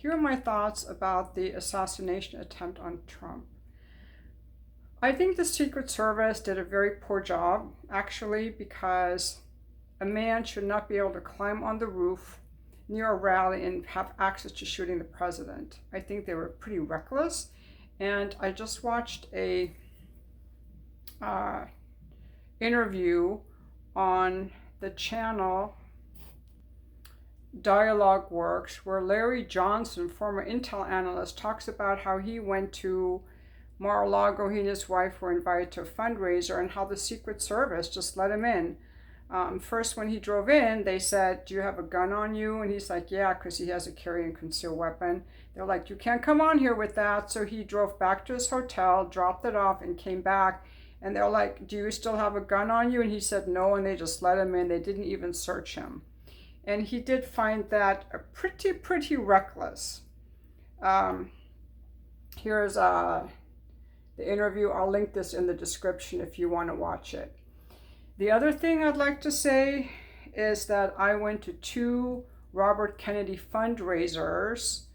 here are my thoughts about the assassination attempt on Trump. I think the Secret Service did a very poor job, actually, because a man should not be able to climb on the roof near a rally and have access to shooting the president. I think they were pretty reckless. And I just watched a interview on the channel Dialogue Works, where Larry Johnson, former Intel analyst, talks about how he went to Mar-a-Lago. He and his wife were invited to a fundraiser, and how the Secret Service just let him in. First, when he drove in, they said, "Do you have a gun on you?" And he's like, "Yeah," because he has a carry and concealed weapon. They're like, "You can't come on here with that." So he drove back to his hotel, dropped it off, and came back. And they're like, "Do you still have a gun on you?" And he said no, and they just let him in. They didn't even search him. And he did find that pretty reckless. Here's the interview. I'll link this in the description if you want to watch it. The other thing I'd like to say is that I went to 2 Robert Kennedy fundraisers.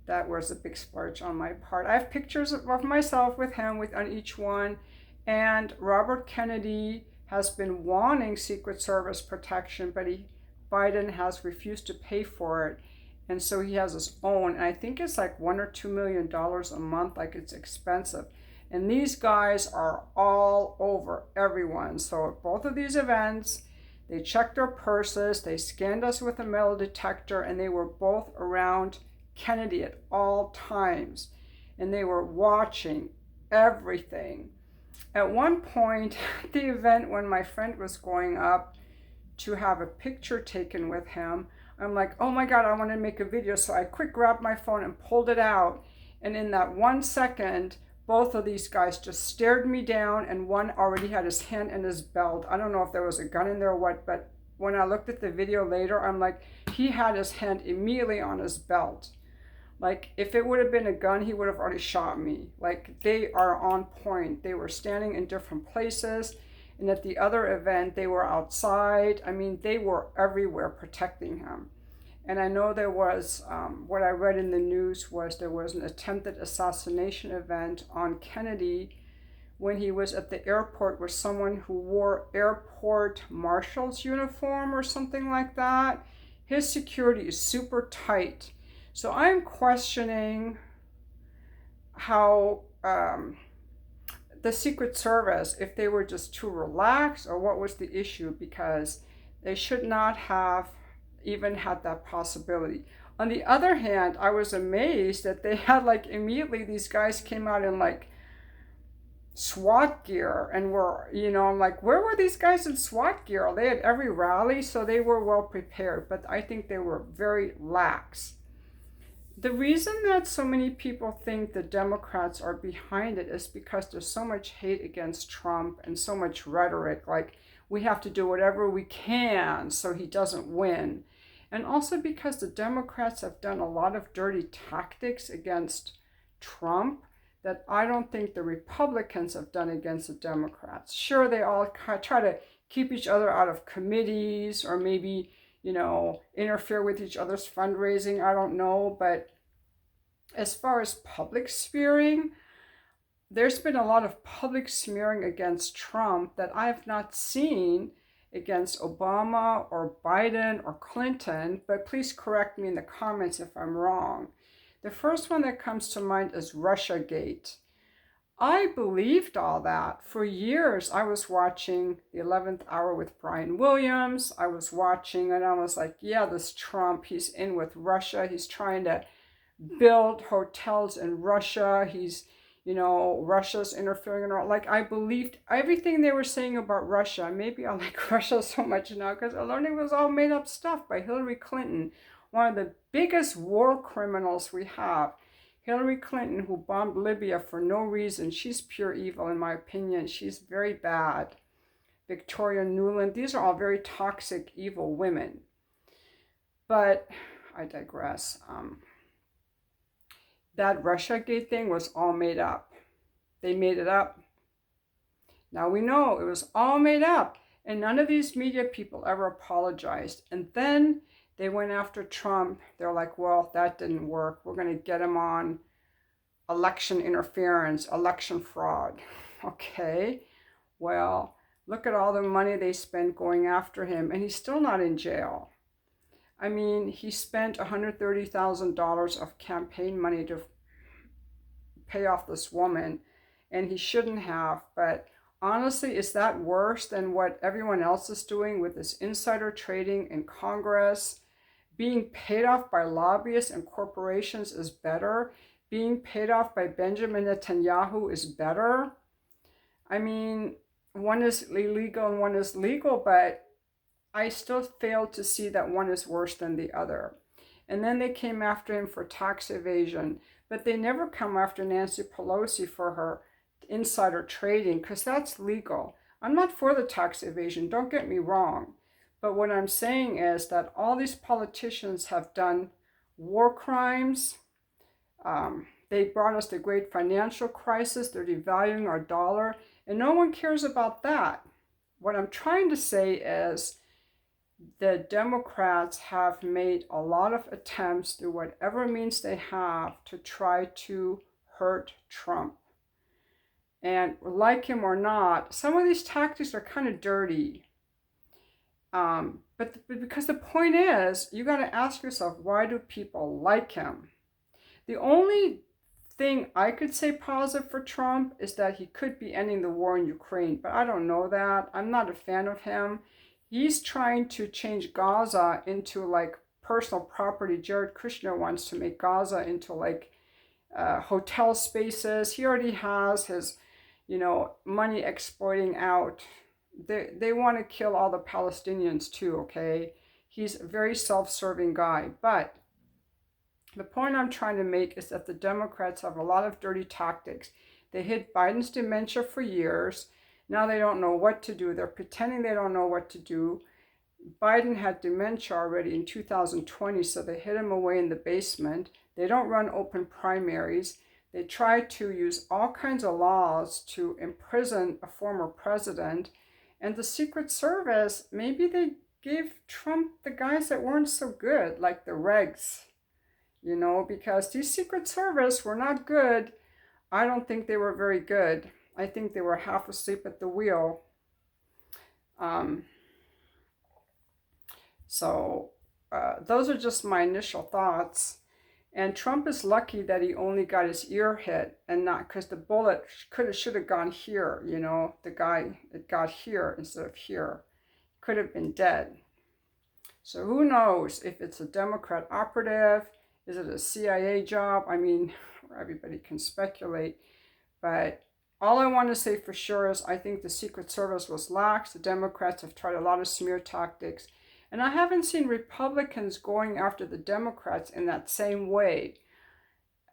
That was a big splurge on my part. I have pictures of myself with him on each one. And Robert Kennedy has been wanting Secret Service protection, but Biden has refused to pay for it. And so he has his own. And I think it's like $1 or $2 million a month. Like, it's expensive. And these guys are all over everyone. So at both of these events, they checked our purses, they scanned us with a metal detector, and they were both around Kennedy at all times. And they were watching everything. At one point at the event, when my friend was going up to have a picture taken with him, I'm like, oh my God, I want to make a video. So I quick grabbed my phone and pulled it out. And in that 1 second, both of these guys just stared me down, and one already had his hand in his belt. I don't know if there was a gun in there or what, but when I looked at the video later, I'm like, he had his hand immediately on his belt. Like, if it would have been a gun, he would have already shot me. Like, they are on point. They were standing in different places. And at the other event, they were outside. I mean, they were everywhere protecting him. And I know there was, what I read in the news was there was an attempted assassination event on Kennedy when he was at the airport with someone who wore airport marshal's uniform or something like that. His security is super tight. So I'm questioning how the Secret Service, if they were just too relaxed or what was the issue, because they should not have even had that possibility. On the other hand, I was amazed that they had, like, immediately these guys came out in like SWAT gear and were, I'm like, where were these guys in SWAT gear? They had every rally, so they were well prepared, but I think they were very lax. The reason that so many people think the Democrats are behind it is because there's so much hate against Trump and so much rhetoric, like we have to do whatever we can so he doesn't win. And also because the Democrats have done a lot of dirty tactics against Trump that I don't think the Republicans have done against the Democrats. Sure, they all try to keep each other out of committees or maybe interfere with each other's fundraising. I don't know. But as far as public smearing, there's been a lot of public smearing against Trump that I have not seen against Obama or Biden or Clinton. But please correct me in the comments if I'm wrong. The first one that comes to mind is Russiagate. I believed all that. For years, I was watching The 11th Hour with Brian Williams. I was watching and I was like, yeah, this Trump, he's in with Russia. He's trying to build hotels in Russia. He's, Russia's interfering in all. Like, I believed everything they were saying about Russia. Maybe I like Russia so much now because I learned it was all made up stuff by Hillary Clinton, one of the biggest war criminals we have. Hillary Clinton, who bombed Libya for no reason. She's pure evil, in my opinion. She's very bad. Victoria Nuland. These are all very toxic, evil women. But I digress. That Russiagate thing was all made up. They made it up. Now we know it was all made up. And none of these media people ever apologized. And then They went after Trump. They're like, well, that didn't work. We're going to get him on election interference, election fraud. Okay, well, look at all the money they spent going after him, and he's still not in jail. I mean, he spent $130,000 of campaign money to pay off this woman, and he shouldn't have. But honestly, is that worse than what everyone else is doing with this insider trading in Congress? Being paid off by lobbyists and corporations is better. Being paid off by Benjamin Netanyahu is better. I mean, one is illegal and one is legal, but I still fail to see that one is worse than the other. And then they came after him for tax evasion, but they never come after Nancy Pelosi for her insider trading, because that's legal. I'm not for the tax evasion, don't get me wrong. But what I'm saying is that all these politicians have done war crimes. They brought us the great financial crisis. They're devaluing our dollar, and no one cares about that. What I'm trying to say is the Democrats have made a lot of attempts through whatever means they have to try to hurt Trump. And like him or not, some of these tactics are kind of dirty. But because the point is, you got to ask yourself, why do people like him? The only thing I could say positive for Trump is that he could be ending the war in Ukraine, but I don't know that. I'm not a fan of him. He's trying to change Gaza into like personal property. Jared Kushner wants to make Gaza into like hotel spaces. He already has his, money exploiting out. They want to kill all the Palestinians too, okay? He's a very self-serving guy. But the point I'm trying to make is that the Democrats have a lot of dirty tactics. They hid Biden's dementia for years. Now they don't know what to do. They're pretending they don't know what to do. Biden had dementia already in 2020, so they hid him away in the basement. They don't run open primaries. They try to use all kinds of laws to imprison a former president. And the Secret Service, maybe they gave Trump the guys that weren't so good, like the regs, because these Secret Service were not good. I don't think they were very good. I think they were half asleep at the wheel. Those are just my initial thoughts. And Trump is lucky that he only got his ear hit and not, because the bullet should have gone here, the guy, it got here instead of here. Could have been dead. So who knows if it's a Democrat operative, is it a CIA job? I mean, everybody can speculate, but all I want to say for sure is I think the Secret Service was lax. The Democrats have tried a lot of smear tactics. And I haven't seen Republicans going after the Democrats in that same way,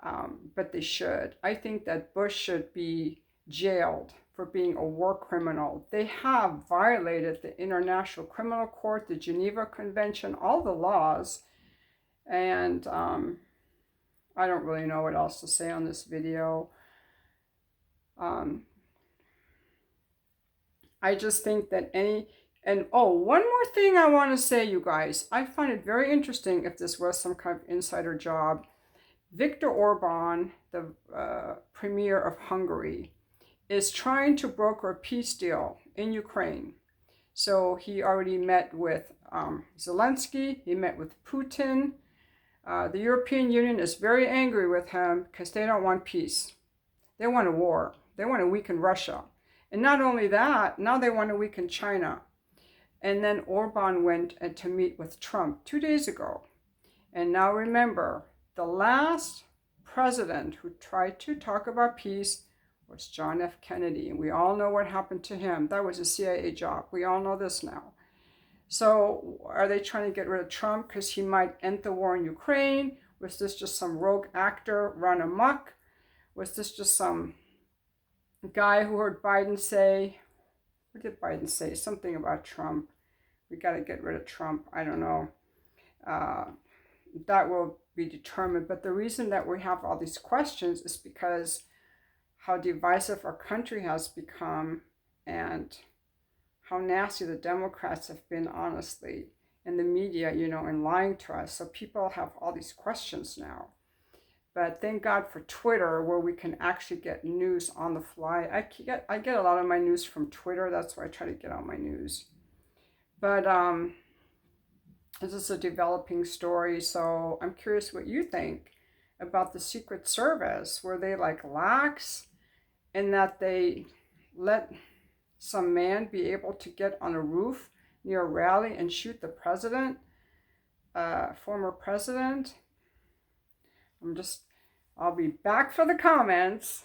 but they should. I think that Bush should be jailed for being a war criminal. They have violated the International Criminal Court, the Geneva Convention, all the laws. And I don't really know what else to say on this video. I just think that one more thing I want to say, you guys. I find it very interesting if this was some kind of insider job. Viktor Orban, the premier of Hungary, is trying to broker a peace deal in Ukraine. So he already met with Zelensky, he met with Putin. The European Union is very angry with him because they don't want peace. They want a war. They want to weaken Russia. And not only that, now they want to weaken China. And then Orban went to meet with Trump 2 days ago. And now remember, the last president who tried to talk about peace was John F. Kennedy. And we all know what happened to him. That was a CIA job. We all know this now. So are they trying to get rid of Trump because he might end the war in Ukraine? Was this just some rogue actor run amok? Was this just some guy who heard Biden say, what did Biden say? Something about Trump. We got to get rid of Trump. I don't know. That will be determined. But the reason that we have all these questions is because how divisive our country has become and how nasty the Democrats have been, honestly. in the media, you know, and lying to us. So people have all these questions now. But thank God for Twitter, where we can actually get news on the fly. I get a lot of my news from Twitter. That's where I try to get all my news. But this is a developing story, so I'm curious what you think about the Secret Service. Were they like lax in that they let some man be able to get on a roof near a rally and shoot the president, former president? I'll be back for the comments.